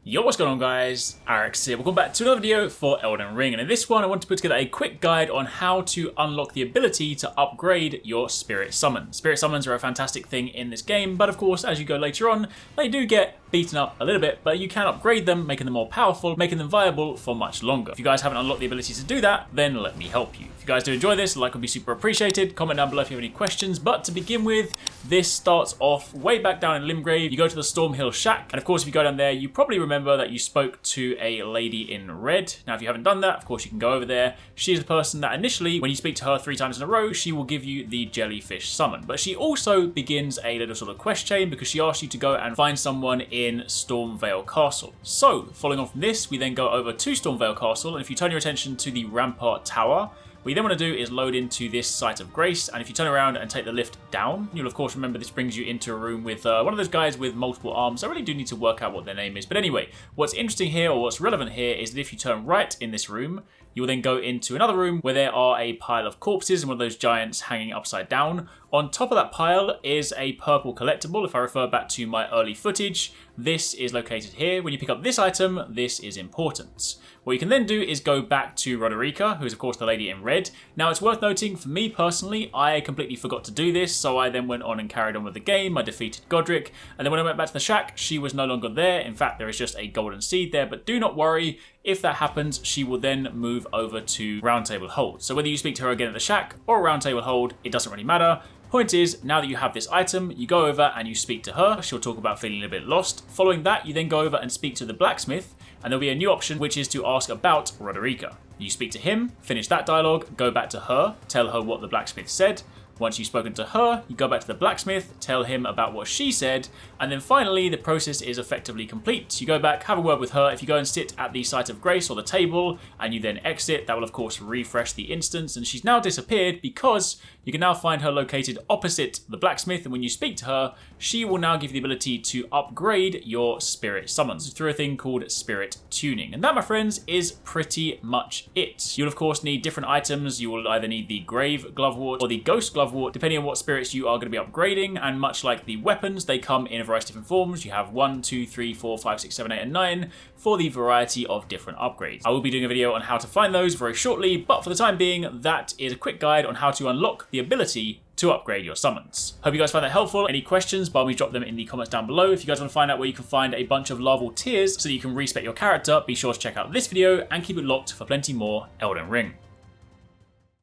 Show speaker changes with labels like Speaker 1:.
Speaker 1: Yo, what's going on guys? HyperX here. Welcome back to another video for Elden Ring, and in this one I want to put together a quick guide on how to unlock the ability to upgrade your spirit summons. Spirit summons are a fantastic thing in this game, but of course as you go later on they do get beaten up a little bit, but you can upgrade them, making them more powerful, making them viable for much longer. If you guys haven't unlocked the ability to do that, then let me help you. If you guys do enjoy this, a like would be super appreciated. Comment down below if you have any questions, but to begin with, this starts off way back down in Limgrave. You go to the Stormhill Shack, and of course if you go down there, you probably remember that you spoke to a lady in red. Now if you haven't done that, of course you can go over there. She's the person that initially, when you speak to her 3 times in a row, she will give you the jellyfish summon. But she also begins a little sort of quest chain because she asks you to go and find someone in Stormvale Castle. So, following on from this, we then go over to Stormvale Castle, and if you turn your attention to the Rampart Tower, what you then want to do is load into this Site of Grace, and if you turn around and take the lift down, you'll of course remember this brings you into a room with one of those guys with multiple arms. I really do need to work out what their name is, but anyway, what's interesting here, or what's relevant here, is that if you turn right in this room, you will then go into another room where there are a pile of corpses and one of those giants hanging upside down. On top of that pile is a purple collectible. If I refer back to my early footage, this is located here. When you pick up this item, this is important. What you can then do is go back to Roderika, who is of course the lady in red. Now it's worth noting, for me personally, I completely forgot to do this, so I then went on and carried on with the game. I defeated Godric, and then when I went back to the shack, she was no longer there. In fact, there is just a golden seed there, but do not worry. If that happens, she will then move over to Round Table Hold. So whether you speak to her again at the shack or Round Table Hold, it doesn't really matter. Point is, now that you have this item, you go over and you speak to her. She'll talk about feeling a bit lost. Following that, you then go over and speak to the blacksmith, and there'll be a new option, which is to ask about Roderika. You speak to him, finish that dialogue, go back to her, tell her what the blacksmith said. Once you've spoken to her, you go back to the blacksmith, tell him about what she said, and then finally the process is effectively complete. You go back, have a word with her. If you go and sit at the Site of Grace or the table, and you then exit, that will of course refresh the instance, and she's now disappeared because you can now find her located opposite the blacksmith, and when you speak to her, she will now give you the ability to upgrade your spirit summons through a thing called spirit tuning. And that, my friends, is pretty much it. You'll of course need different items. You will either need the Grave Glovewort or the Ghost Glovewort, depending on what spirits you are going to be upgrading, and much like the weapons, they come in a variety of different forms. You have 1, 2, 3, 4, 5, 6, 7, 8, and 9 for the variety of different upgrades. I will be doing a video on how to find those very shortly, but for the time being, that is a quick guide on how to unlock the ability to upgrade your summons. Hope you guys found that helpful. Any questions, by all means drop them in the comments down below. If you guys want to find out where you can find a bunch of larval tears so that you can respec your character, be sure to check out this video and keep it locked for plenty more Elden Ring.